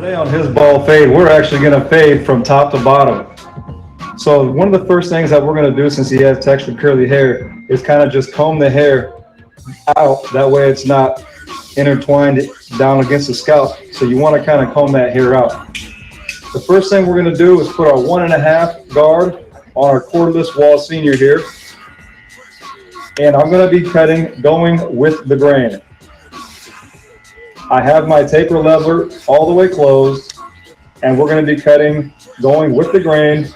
Today on his ball fade, we're actually going to fade from top to bottom. So one of the first things that we're going to do, since he has textured curly hair, is kind of just comb the hair out. That way it's not intertwined down against the scalp. So you want to kind of comb that hair out. The first thing we're going to do is put our 1.5 guard on our cordless wall senior here. And I'm going to be cutting going with the grain. I have my taper lever all the way closed, and we're going to be cutting going with the grain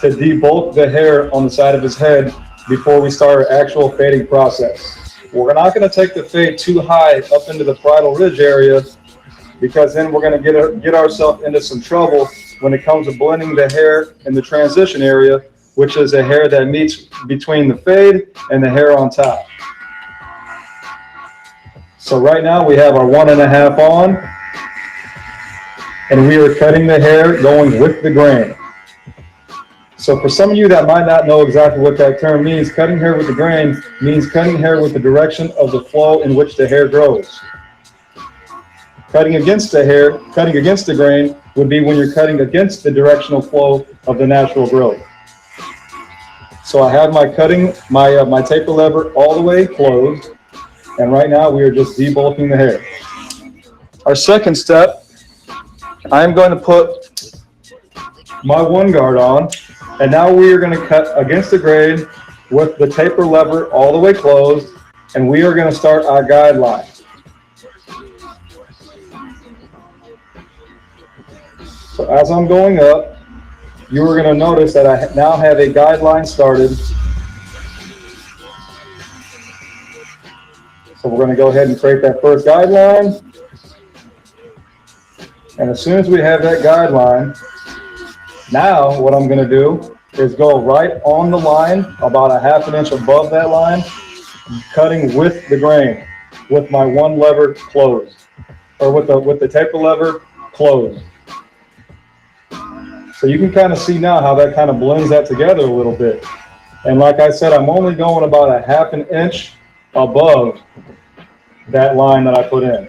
to debulk the hair on the side of his head before we start our actual fading process. We're not going to take the fade too high up into the parietal ridge area, because then we're going to get ourselves into some trouble when it comes to blending the hair in the transition area, which is a hair that meets between the fade and the hair on top. So right now we have our 1.5 on, and we are cutting the hair going with the grain. So for some of you that might not know exactly what that term means, cutting hair with the grain means cutting hair with the direction of the flow in which the hair grows. Cutting against the hair, cutting against the grain would be when you're cutting against the directional flow of the natural growth. So I have my my taper lever all the way closed, and right now we are just debulking the hair. Our second step, I'm going to put my 1 guard on, and now we are going to cut against the grain with the taper lever all the way closed, and we are going to start our guideline. So as I'm going up, you are going to notice that I now have a guideline started. So we're going to go ahead and create that first guideline. And as soon as we have that guideline, now what I'm going to do is go right on the line, about 1/2 inch above that line, cutting with the grain, with my 1 lever closed, or with the taper lever closed. So you can kind of see now how that kind of blends that together a little bit. And like I said, I'm only going about 1/2 inch above that line that I put in.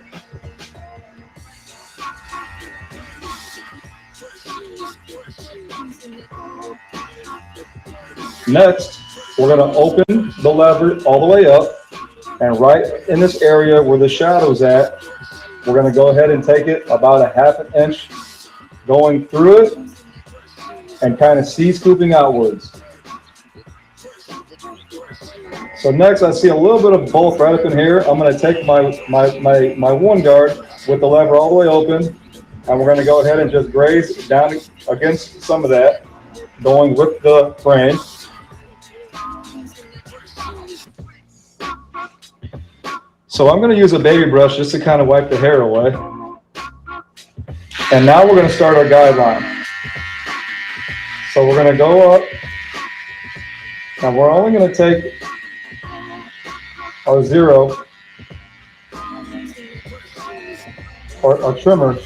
Next, we're going to open the lever all the way up, and right in this area where the shadow's at, we're going to go ahead and take it about 1/2 inch going through it and kind of C-scooping outwards. So next, I see a little bit of bulk right up in here. I'm going to take my 1 guard with the lever all the way open, and we're going to go ahead and just graze down against some of that, going with the grain. So I'm going to use a baby brush just to kind of wipe the hair away. And now we're going to start our guideline. So we're going to go up, and we're only going to take our 0 or trimmer,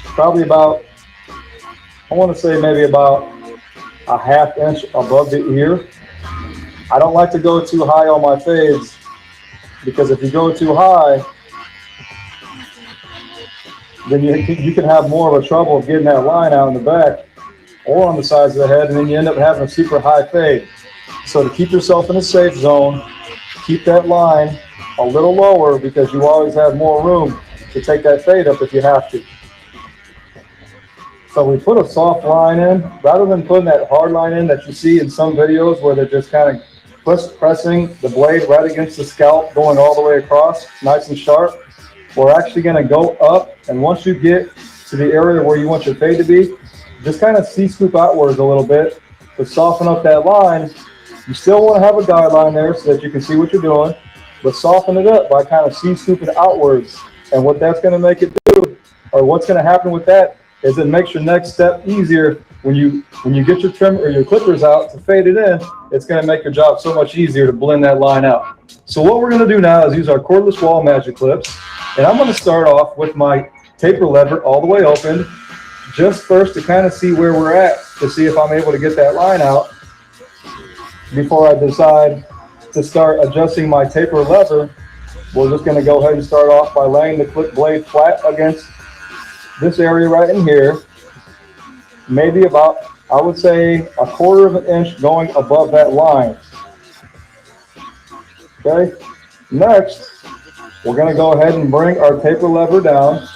probably about, I want to say maybe about 1/2 inch above the ear. I don't like to go too high on my fades, because if you go too high, then you can have more of a trouble of getting that line out in the back or on the sides of the head, and then you end up having a super high fade. So to keep yourself in a safe zone, keep that line a little lower, because you always have more room to take that fade up if you have to. So we put a soft line in, rather than putting that hard line in that you see in some videos where they're just kind of pressing the blade right against the scalp, going all the way across, nice and sharp. We're actually going to go up, and once you get to the area where you want your fade to be, just kind of C-scoop outwards a little bit to soften up that line. You still want to have a guideline there so that you can see what you're doing, but soften it up by kind of C-scooping outwards. And what that's going to make it do, or what's going to happen with that, is it makes your next step easier. When you get your trim or your clippers out to fade it in, it's going to make your job so much easier to blend that line out. So what we're going to do now is use our cordless wall magic clips, and I'm going to start off with my taper lever all the way open, just first to kind of see where we're at, to see if I'm able to get that line out before I decide to start adjusting my taper lever. We're just going to go ahead and start off by laying the clip blade flat against this area right in here, maybe about, I would say, a quarter of an inch going above that line. Okay. Next, we're going to go ahead and bring our taper lever down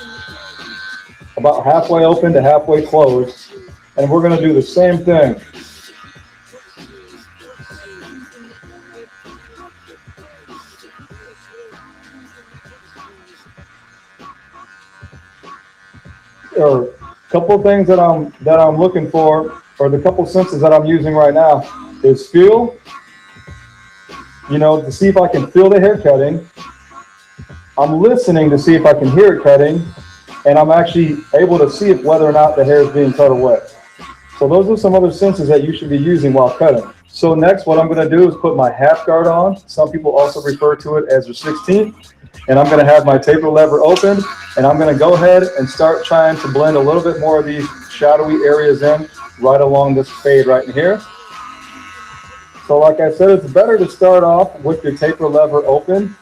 about halfway open to halfway closed, and we're going to do the same thing. There are a couple of things that I'm looking for, or the couple senses that I'm using right now is feel, to see if I can feel the hair cutting. I'm listening to see if I can hear it cutting, and I'm actually able to see if whether or not the hair is being cut away. So those are some other senses that you should be using while cutting. So next, what I'm going to do is put my half guard on. Some people also refer to it as their 16th. And I'm going to have my taper lever open, and I'm going to go ahead and start trying to blend a little bit more of these shadowy areas in right along this fade right in here. So like I said, it's better to start off with your taper lever open,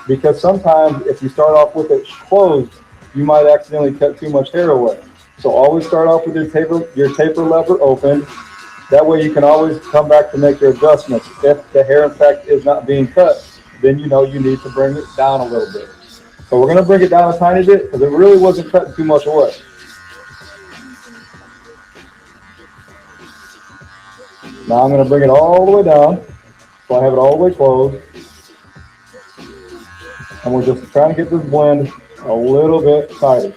because sometimes if you start off with it closed, you might accidentally cut too much hair away. So always start off with your taper lever open. That way you can always come back to make your adjustments. If the hair in fact is not being cut, then you need to bring it down a little bit. So we're going to bring it down a tiny bit because it really wasn't cutting too much away. Now I'm going to bring it all the way down, so I have it all the way closed. And we're just trying to get this blend a little bit tighter.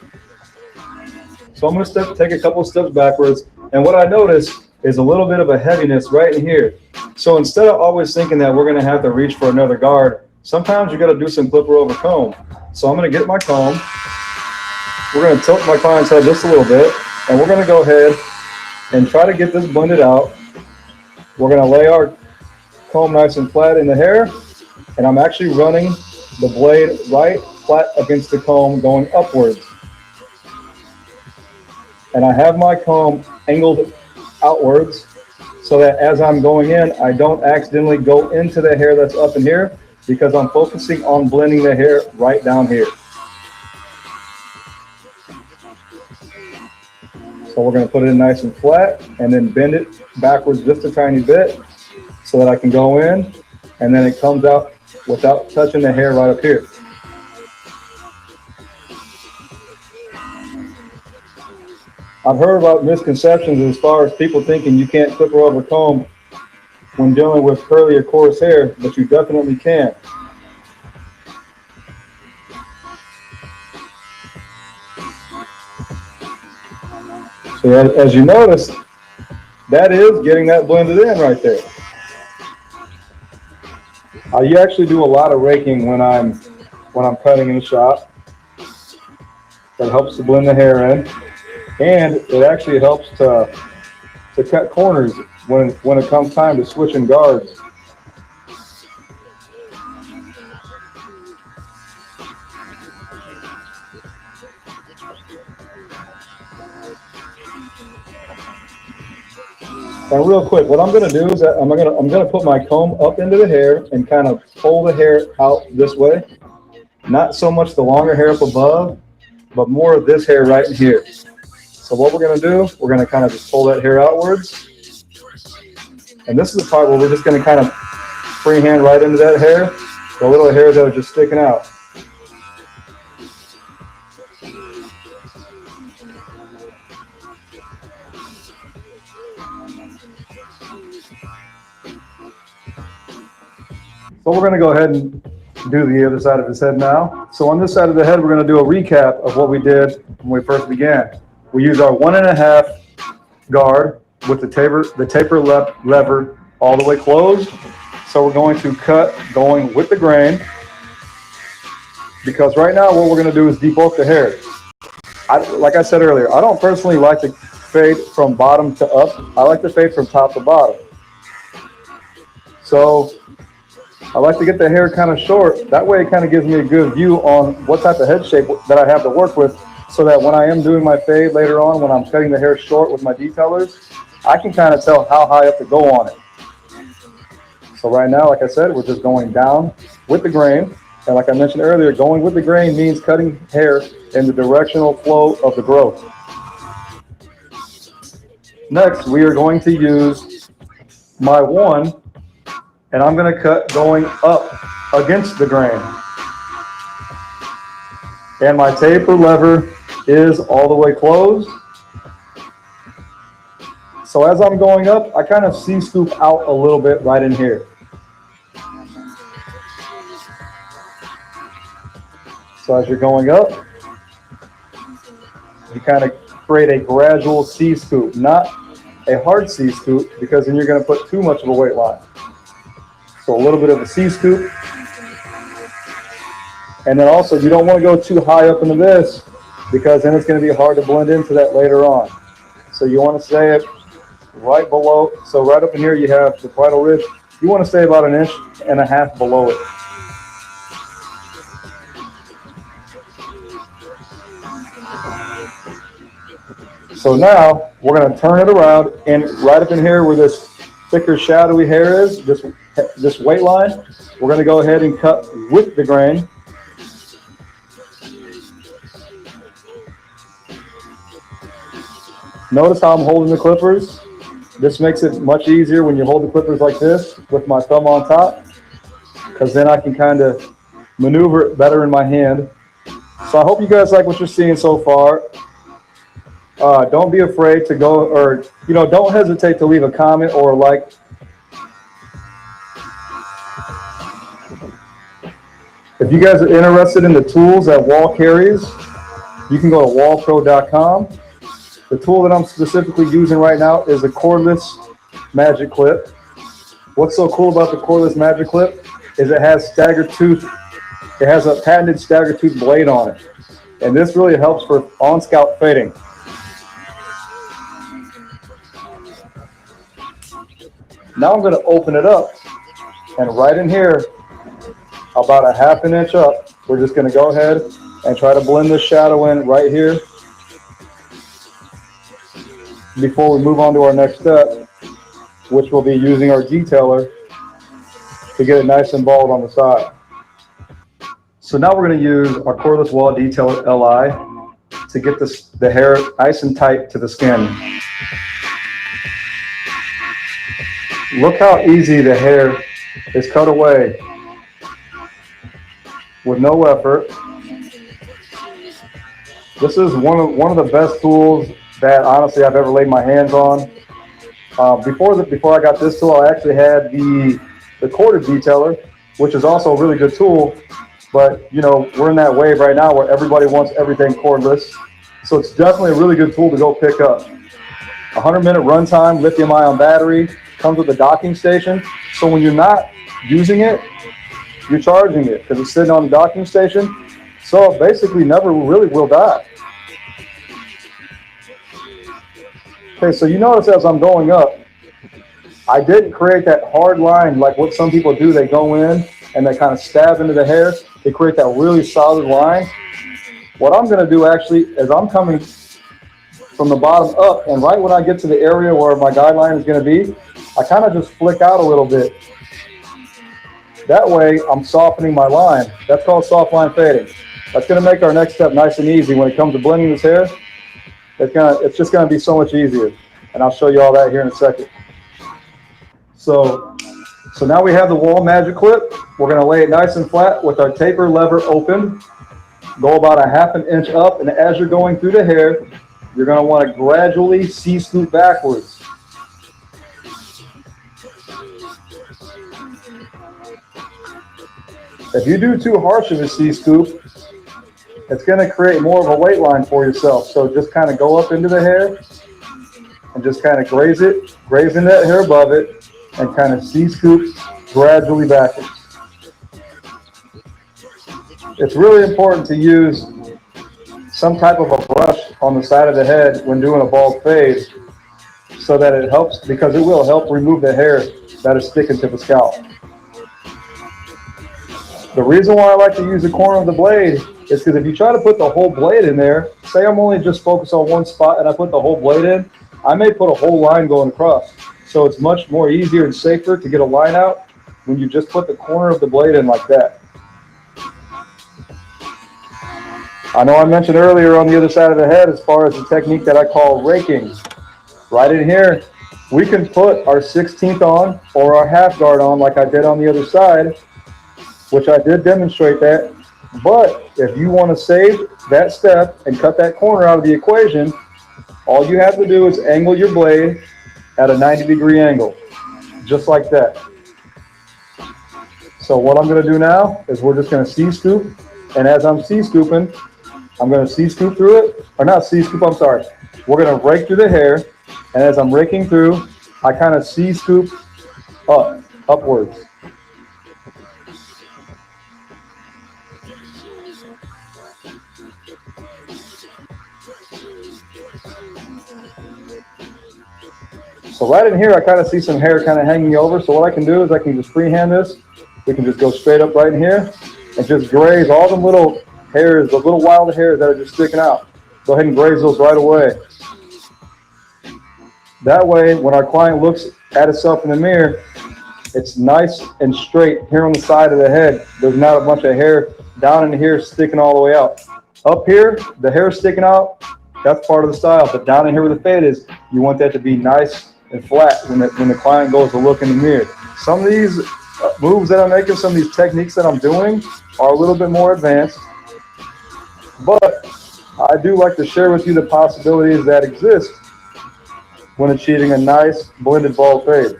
So I'm going to take a couple steps backwards, and what I notice is a little bit of a heaviness right in here. So instead of always thinking that we're going to have to reach for another guard, sometimes you got to do some clipper over comb. So I'm going to get my comb. We're going to tilt my client's head just a little bit, and we're going to go ahead and try to get this blended out. We're going to lay our comb nice and flat in the hair, and I'm actually running the blade right flat against the comb going upwards. And I have my comb angled outwards so that as I'm going in, I don't accidentally go into the hair that's up in here, because I'm focusing on blending the hair right down here. So we're going to put it in nice and flat and then bend it backwards just a tiny bit so that I can go in, and then it comes out without touching the hair right up here. I've heard about misconceptions as far as people thinking you can't clipper over comb when dealing with curly or coarse hair, but you definitely can. So as you notice, that is getting that blended in right there. You actually do a lot of raking when I'm cutting in the shop. That helps to blend the hair in, and it actually helps to cut corners when it comes time to switching guards. And real quick, what I'm going to do is that I'm going to put my comb up into the hair and kind of pull the hair out this way. Not so much the longer hair up above, but more of this hair right in here. So what we're going to do, we're going to kind of just pull that hair outwards. And this is the part where we're just going to kind of freehand right into that hair, the little hairs that are just sticking out. So we're going to go ahead and do the other side of his head now. So on this side of the head, we're going to do a recap of what we did when we first began. We used our 1.5 guard with the taper lever all the way closed. So we're going to cut going with the grain, because right now what we're going to do is debulk the hair. Like I said earlier, I don't personally like to fade from bottom to up. I like to fade from top to bottom. So I like to get the hair kind of short. That way it kind of gives me a good view on what type of head shape that I have to work with, so that when I am doing my fade later on, when I'm cutting the hair short with my detailers, I can kind of tell how high up to go on it. So right now, like I said, we're just going down with the grain. And like I mentioned earlier, going with the grain means cutting hair in the directional flow of the growth. Next, we are going to use my one, and I'm going to cut going up against the grain. And my taper lever is all the way closed. So as I'm going up, I kind of C-scoop out a little bit right in here. So as you're going up, you kind of create a gradual C-scoop, not a hard C-scoop, because then you're going to put too much of a weight line. So a little bit of a C-scoop. And then also, you don't want to go too high up into this, because then it's going to be hard to blend into that later on. So you want to stay it right below. So right up in here, you have the bridle ridge. You want to stay about 1.5 inches below it. So now we're going to turn it around, and right up in here where this thicker shadowy hair is, this weight line, we're going to go ahead and cut with the grain. Notice how I'm holding the clippers. This makes it much easier when you hold the clippers like this with my thumb on top, because then I can kind of maneuver it better in my hand. So I hope you guys like what you're seeing so far. Don't be afraid to go, or don't hesitate to leave a comment or a like. If you guys are interested in the tools that Wall carries, you can go to wallpro.com. The tool that I'm specifically using right now is a cordless magic clip. What's so cool about the cordless magic clip is it has staggered tooth. It has a patented staggered tooth blade on it. And this really helps for on-scalp fading. Now I'm going to open it up, and right in here, about 1/2 inch up, we're just going to go ahead and try to blend the shadow in right here before we move on to our next step, which will be using our detailer to get it nice and bald on the side. So now we're going to use our cordless wall detailer LI to get the hair nice and tight to the skin. Look how easy the hair is cut away with no effort. This is one of the best tools that honestly I've ever laid my hands on. Before I got this tool, I actually had the corded detailer, which is also a really good tool. But we're in that wave right now where everybody wants everything cordless. So it's definitely a really good tool to go pick up. 100-minute runtime, lithium-ion battery, comes with a docking station. So when you're not using it, you're charging it because it's sitting on the docking station. So it basically never really will die. Okay, so you notice as I'm going up, I didn't create that hard line like what some people do. They go in and they kind of stab into the hair. They create that really solid line. What I'm going to do actually is I'm coming from the bottom up, and right when I get to the area where my guideline is going to be, I kind of just flick out a little bit. That way I'm softening my line. That's called soft line fading. That's going to make our next step nice and easy when it comes to blending this hair. It's just going to be so much easier, and I'll show you all that here in a second. So now we have the wall magic clip. We're going to lay it nice and flat with our taper lever open. Go about 1/2 inch up, and as you're going through the hair, you're going to want to gradually C-scoop backwards. If you do too harsh of a C-scoop, it's going to create more of a weight line for yourself. So just kind of go up into the hair and just kind of graze in that hair above it, and kind of C-scoop gradually backwards. It's really important to use some type of a brush on the side of the head when doing a bald fade, so that it helps, because it will help remove the hair that is sticking to the scalp. The reason why I like to use the corner of the blade is because if you try to put the whole blade in there, say I'm only just focused on one spot and I put the whole blade in, I may put a whole line going across. So it's much more easier and safer to get a line out when you just put the corner of the blade in like that. I know I mentioned earlier on the other side of the head as far as the technique that I call raking. Right in here, we can put our 16th on or our half guard on like I did on the other side, which I did demonstrate that. But if you want to save that step and cut that corner out of the equation, all you have to do is angle your blade at a 90-degree angle, just like that. So what I'm going to do now is we're just going to C-scoop, and as I'm C-scooping, I'm going to C-scoop through it, or not C-scoop, I'm sorry. We're going to rake through the hair, and as I'm raking through, I kind of C-scoop upwards. So right in here, I kind of see some hair kind of hanging over. So what I can do is I can just freehand this. We can just go straight up right in here and just graze all the little hairs, the little wild hairs that are just sticking out. Go ahead and graze those right away. That way, when our client looks at itself in the mirror, it's nice and straight here on the side of the head. There's not a bunch of hair down in here sticking all the way out. Up here, the hair sticking out, that's part of the style. But down in here where the fade is, you want that to be nice and flat when the client goes to look in the mirror. Some of these moves that I'm making, some of these techniques that I'm doing are a little bit more advanced, but I do like to share with you the possibilities that exist when achieving a nice blended bald fade.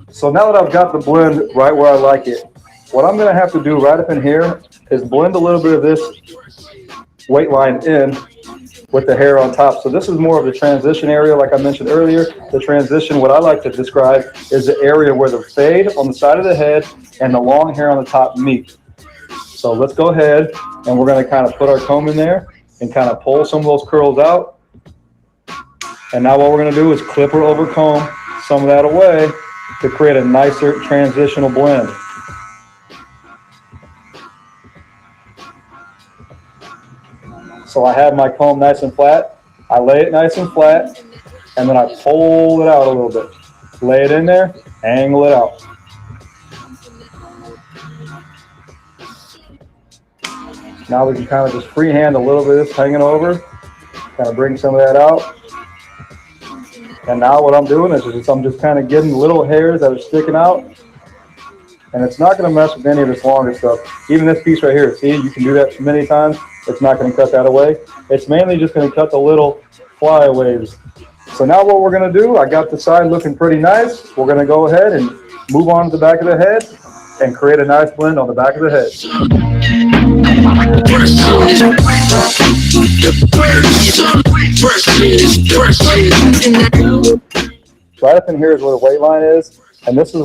So now that I've got the blend right where I like it, what I'm going to have to do right up in here is blend a little bit of this weight line in with the hair on top. So this is more of the transition area, like I mentioned earlier. The transition, what I like to describe, is the area where the fade on the side of the head and the long hair on the top meet. So let's go ahead and we're going to kind of put our comb in there and kind of pull some of those curls out. And now what we're going to do is clip or over comb some of that away to create a nicer transitional blend. So I have my comb nice and flat. I lay it nice and flat, and then I pull it out a little bit. Lay it in there, angle it out. Now we can kind of just freehand a little bit of this hanging over, kind of bring some of that out. And now what I'm doing is I'm just kind of getting little hairs that are sticking out. And it's not going to mess with any of this longer stuff. Even this piece right here, see, you can do that many times. It's not going to cut that away. It's mainly just going to cut the little flyaways. So now what we're going to do, I got the side looking pretty nice. We're going to go ahead and move on to the back of the head and create a nice blend on the back of the head. Right up in here is where the weight line is. And this is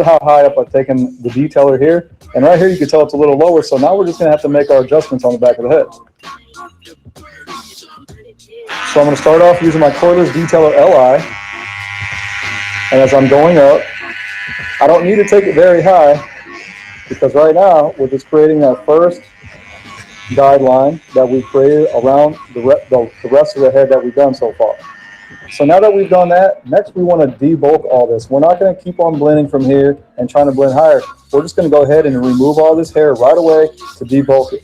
how high up I've taken the detailer here. And right here you can tell it's a little lower. So now we're just going to have to make our adjustments on the back of the head. So I'm going to start off using my cordless detailer LI. And as I'm going up, I don't need to take it very high because right now we're just creating that first guideline that we've created around the rest of the head that we've done so far. So now that we've done that, next we want to debulk all this. We're not going to keep on blending from here and trying to blend higher. We're just going to go ahead and remove all this hair right away to debulk it.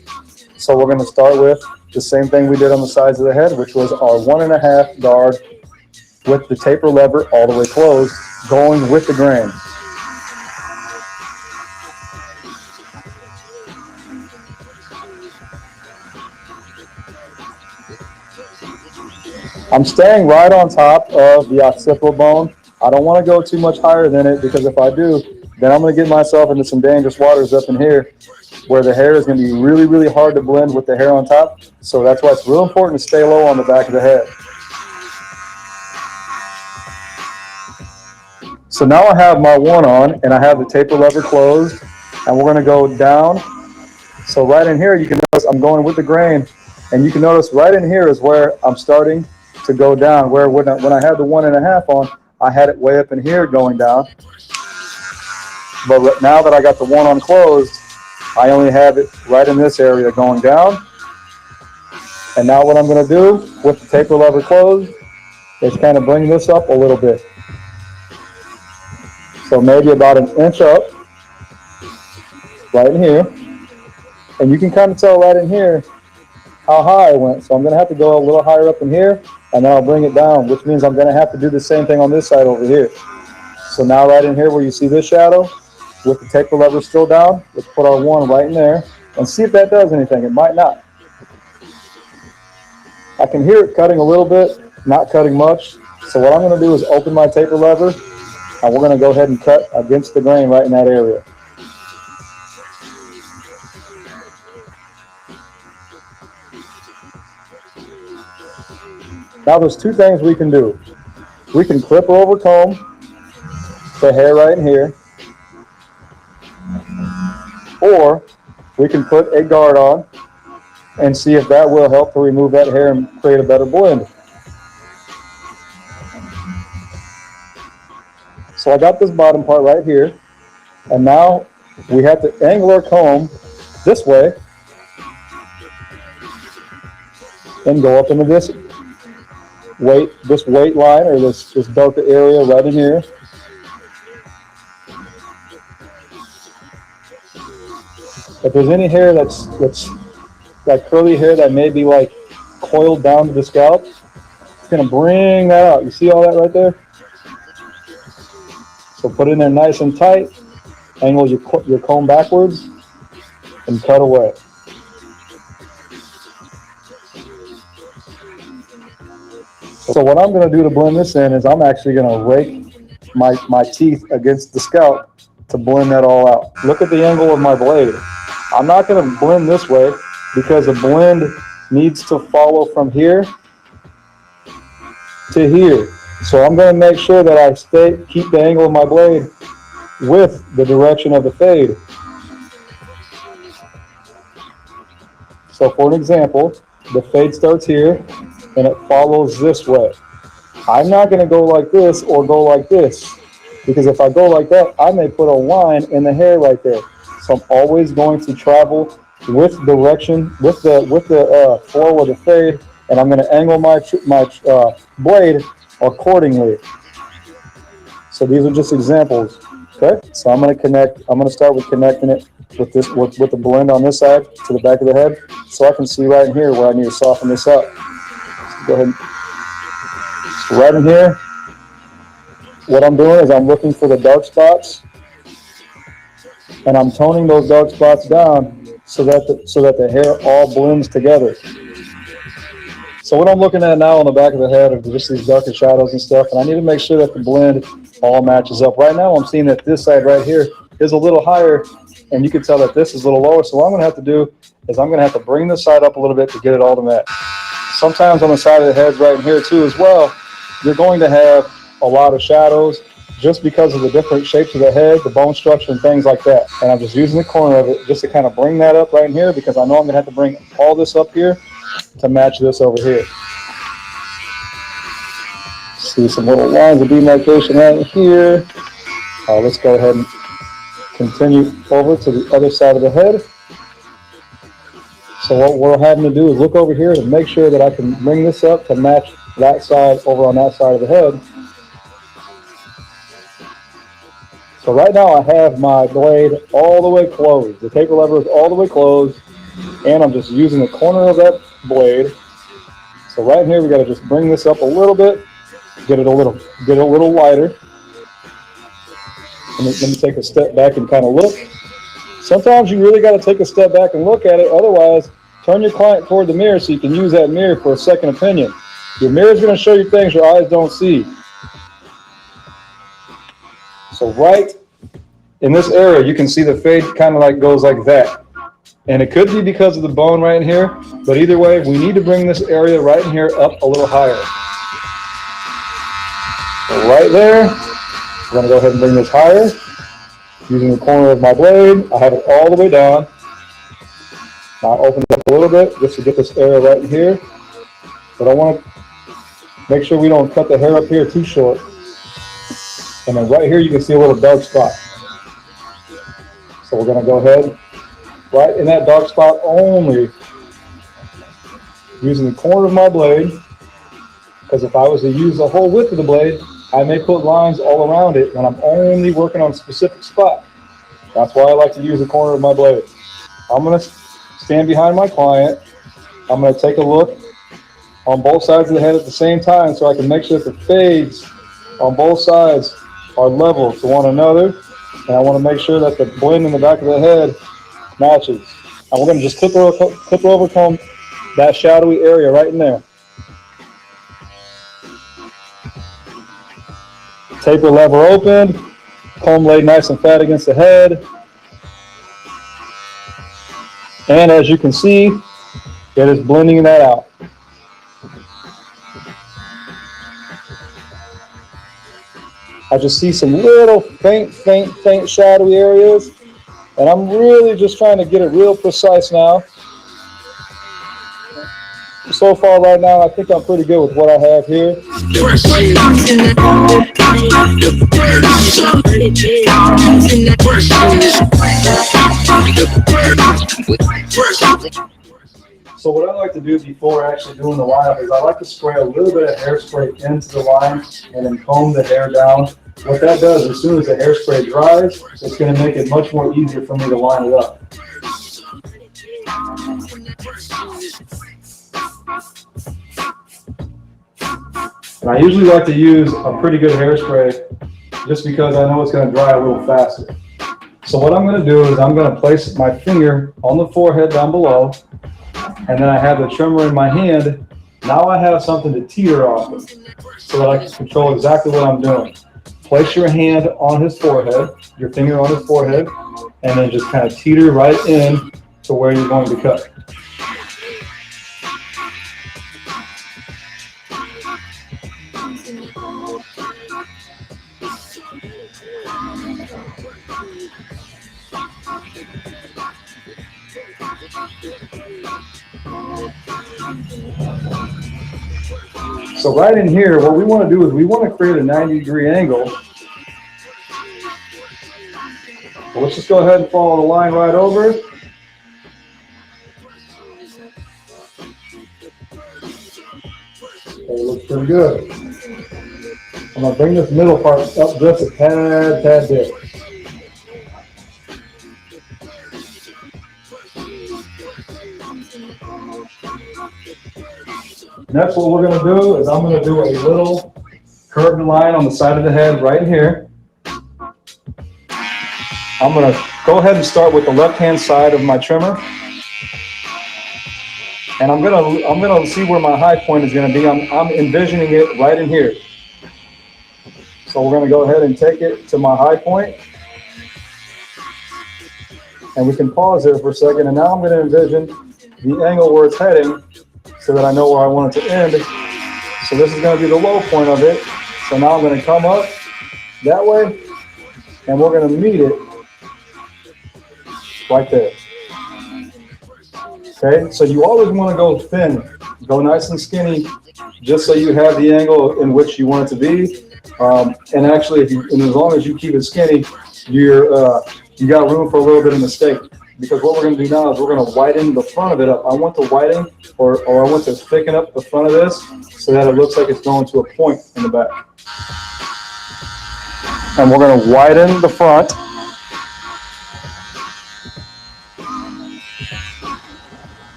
So we're going to start with the same thing we did on the sides of the head, which was our 1.5 guard with the taper lever all the way closed, going with the grain. I'm staying right on top of the occipital bone. I don't want to go too much higher than it because if I do, then I'm going to get myself into some dangerous waters up in here where the hair is going to be really, really hard to blend with the hair on top. So that's why it's real important to stay low on the back of the head. So now I have my one on and I have the taper lever closed and we're going to go down. So right in here, you can notice I'm going with the grain and you can notice right in here is where I'm starting to go down, where when I had the 1.5 on, I had it way up in here going down. But now that I got the one on closed, I only have it right in this area going down. And now what I'm going to do with the taper lever closed is kind of bring this up a little bit. So maybe about 1 inch up, right in here. And you can kind of tell right in here how high I went. So I'm going to have to go a little higher up in here, and then I'll bring it down, which means I'm going to have to do the same thing on this side over here. So now right in here where you see this shadow, with the taper lever still down, let's put our 1 right in there and see if that does anything. It might not. I can hear it cutting a little bit, not cutting much. So what I'm going to do is open my taper lever, and we're going to go ahead and cut against the grain right in that area. Now there's 2 things we can do. We can clip or over comb the hair right in here, or we can put a guard on and see if that will help to remove that hair and create a better blend. So I got this bottom part right here, and now we have to angle our comb this way and go up into this weight line, or this darker area right in here. If there's any hair that's like curly hair that may be like coiled down to the scalp, it's gonna bring that out. You see all that right there? So put it in there nice and tight, angle your comb backwards, and cut away. So what I'm going to do to blend this in is I'm actually going to rake my teeth against the scalp to blend that all out. Look at the angle of my blade. I'm not going to blend this way because the blend needs to follow from here to here. So I'm going to make sure that I keep the angle of my blade with the direction of the fade. So for an example, the fade starts here and it follows this way. I'm not going to go like this or go like this, because if I go like that, I may put a line in the hair right there. So I'm always going to travel with direction, with the flow of the fade, and I'm going to angle my blade accordingly. So these are just examples. Okay, so I'm going to start with connecting it with the blend on this side to the back of the head, so I can see right in here where I need to soften this up. So go ahead. So right in here, what I'm doing is I'm looking for the dark spots, and I'm toning those dark spots down so that the hair all blends together. So what I'm looking at now on the back of the head are just these darker shadows and stuff, and I need to make sure that the blend all matches up. Right now I'm seeing that this side right here is a little higher, and you can tell that this is a little lower. So what I'm going to have to do is I'm going to have to bring this side up a little bit to get it all to match. Sometimes on the side of the heads right in here too as well, you're going to have a lot of shadows just because of the different shapes of the head, the bone structure, and things like that. And I'm just using the corner of it just to kind of bring that up right in here, because I know I'm going to have to bring all this up here to match this over here. See some little lines of demarcation right here. Let's go ahead and continue over to the other side of the head. So what we're having to do is look over here to make sure that I can bring this up to match that side over on that side of the head. So right now I have my blade all the way closed. The taper lever is all the way closed, and I'm just using the corner of that blade. So right here we got to just bring this up a little bit, get it a little lighter. Let me take a step back and kind of look. Sometimes you really got to take a step back and look at it. Otherwise, turn your client toward the mirror so you can use that mirror for a second opinion. Your mirror is going to show you things your eyes don't see. So right in this area, you can see the fade kind of like goes like that. And it could be because of the bone right in here, but either way, we need to bring this area right in here up a little higher. So right there, I'm going to go ahead and bring this higher using the corner of my blade. I have it all the way down. Now open it up a little bit just to get this area right in here. But I want to make sure we don't cut the hair up here too short. And then right here, you can see a little dark spot. So we're going to go ahead right in that dark spot only, using the corner of my blade, because if I was to use the whole width of the blade, I may put lines all around it when I'm only working on a specific spot. That's why I like to use the corner of my blade. I'm going to stand behind my client. I'm going to take a look on both sides of the head at the same time so I can make sure that the fades on both sides are level to one another. And I want to make sure that the blend in the back of the head matches. And we're going to just clip over comb that shadowy area right in there. Taper lever open, comb laid nice and fat against the head. And as you can see, it is blending that out. I just see some little faint shadowy areas. And I'm really just trying to get it real precise now. So far right now, I think I'm pretty good with what I have here. So what I like to do before actually doing the lineup is I like to spray a little bit of hairspray into the line and then comb the hair down. What that does, as soon as the hairspray dries, it's going to make it much more easier for me to line it up. And I usually like to use a pretty good hairspray just because I know it's going to dry a little faster. So what I'm going to do is I'm going to place my finger on the forehead down below, and then I have the trimmer in my hand. Now I have something to teeter off of so that I can control exactly what I'm doing. Place your hand on his forehead, your finger on his forehead, and then just kind of teeter right in to where you're going to cut. So right in here, what we want to do is we want to create a 90-degree angle. So let's just go ahead and follow the line right over it. It looks pretty good. I'm going to bring this middle part up just a tad bit. Next, what we're going to do is I'm going to do a little curved line on the side of the head right here. I'm going to go ahead and start with the left-hand side of my trimmer. And I'm going to see where my high point is going to be. I'm envisioning it right in here. So we're going to go ahead and take it to my high point. And we can pause there for a second. And now I'm going to envision the angle where it's heading so that I know where I want it to end. So this is going to be the low point of it. So now I'm going to come up that way, and we're going to meet it right there. Okay, so you always want to go thin, go nice and skinny, just so you have the angle in which you want it to be. And actually, and as long as you keep it skinny, you got room for a little bit of mistake. Because what we're going to do now is we're going to widen the front of it up. I want to widen, or I want to thicken up the front of this so that it looks like it's going to a point in the back. And we're going to widen the front.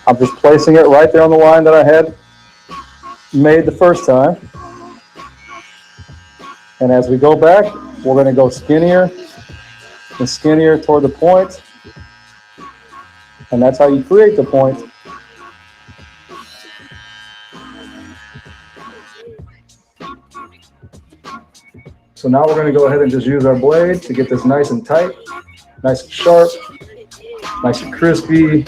I'm just placing it right there on the line that I had made the first time. And as we go back, we're going to go skinnier and skinnier toward the point. And that's how you create the point. So now we're going to go ahead and just use our blade to get this nice and tight, nice and sharp, nice and crispy,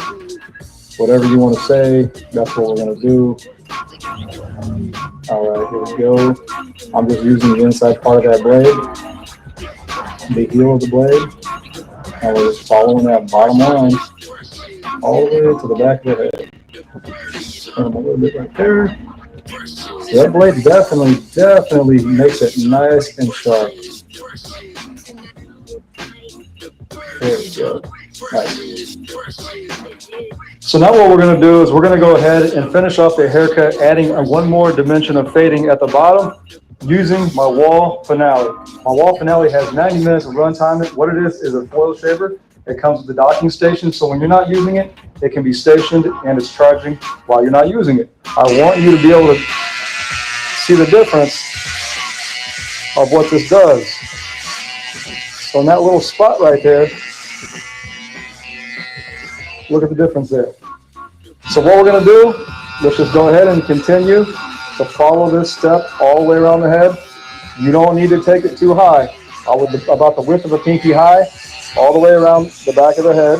whatever you want to say. That's what we're going to do. All right, here we go. I'm just using the inside part of that blade, the heel of the blade, and we're just following that bottom line all the way to the back of the head. Turn them a little bit right there. So that blade definitely makes it nice and sharp. There we go. Nice. So now what we're going to do is we're going to go ahead and finish off the haircut, adding one more dimension of fading at the bottom using my wall finale. My wall finale has 90 minutes of run time. What it is a foil shaver. It comes with the docking station, so when you're not using it, it can be stationed and it's charging while you're not using it. I want you to be able to see the difference of what this does. So in that little spot right there, look at the difference there. So what we're gonna do, let's just go ahead and continue to follow this step all the way around the head. You don't need to take it too high. About the width of a pinky high, all the way around the back of the head.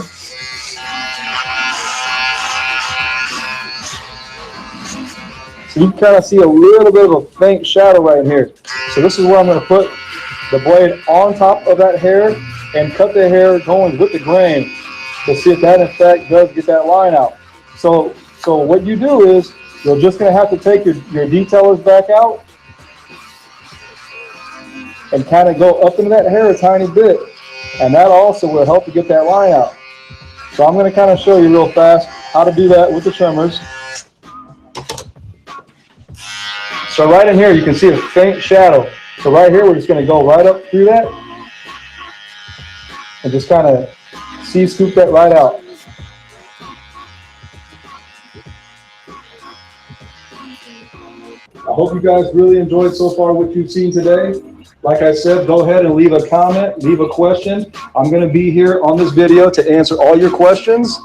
So you can kind of see a little bit of a faint shadow right here. So this is where I'm going to put the blade on top of that hair and cut the hair going with the grain to see if that in fact does get that line out. So what you do is you're just going to have to take your detailers back out and kind of go up into that hair a tiny bit. And that also will help to get that line out. So I'm going to kind of show you real fast how to do that with the trimmers. So right in here, you can see a faint shadow. So right here, we're just going to go right up through that and just kind of scoop that right out. I hope you guys really enjoyed so far what you've seen today. Like I said, go ahead and leave a comment, leave a question. I'm going to be here on this video to answer all your questions.